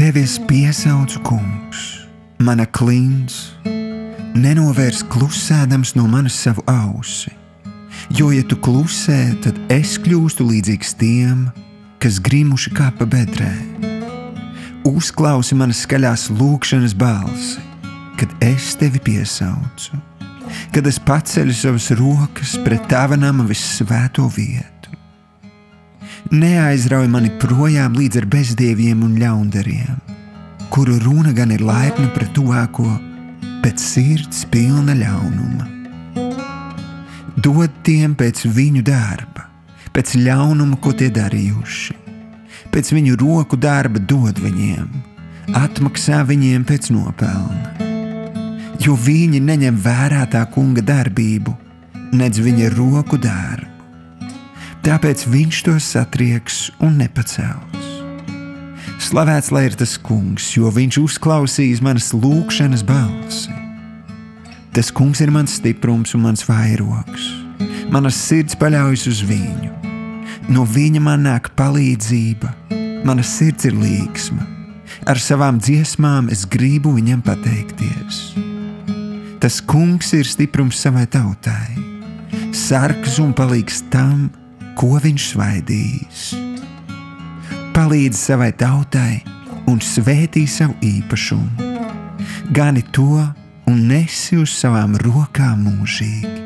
Tevi es piesaucu, kungs, mana klints, nenovērs klusēdams no manis savu ausi, jo, ja tu klusē, tad es kļūstu līdzīgs tiem, kas grimuši kā pa bedrē. Uzklausi manas skaļās lūgšanas balsi, kad es tevi piesaucu, kad es paceļu savas rokas pret tava nama vissvēto vietu. Neaizrauj mani projām līdz ar bezdieviem un ļaundariem, kuru runa gan ir laipna pret tuvāko, bet sirds pilna ļaunuma. Dod tiem pēc viņu darba, pēc ļaunuma, ko tie darījuši. Pēc viņu roku darba dod viņiem, atmaksā viņiem pēc nopelna. Jo viņi neņem vērā tā kunga darbību, nedz viņa roku darbu. Tāpēc viņš to satrieks un nepacels. Slavēts lai ir tas kungs, jo viņš uzklausīs manas lūgšanas balsi. Tas kungs ir mans stiprums un mans vairogs. Manas sirds paļaujas uz viņu. No viņa man nāk palīdzība, mana sirds ir līgsma. Ar savām dziesmām es gribu viņam pateikties. Tas kungs ir stiprums savai tautai, sargs un palīgs tam, ko viņš svaidīs. Palīdz savai tautai un svētī savu īpašumu. Gani to un nesi uz savām rokām mūžīgi.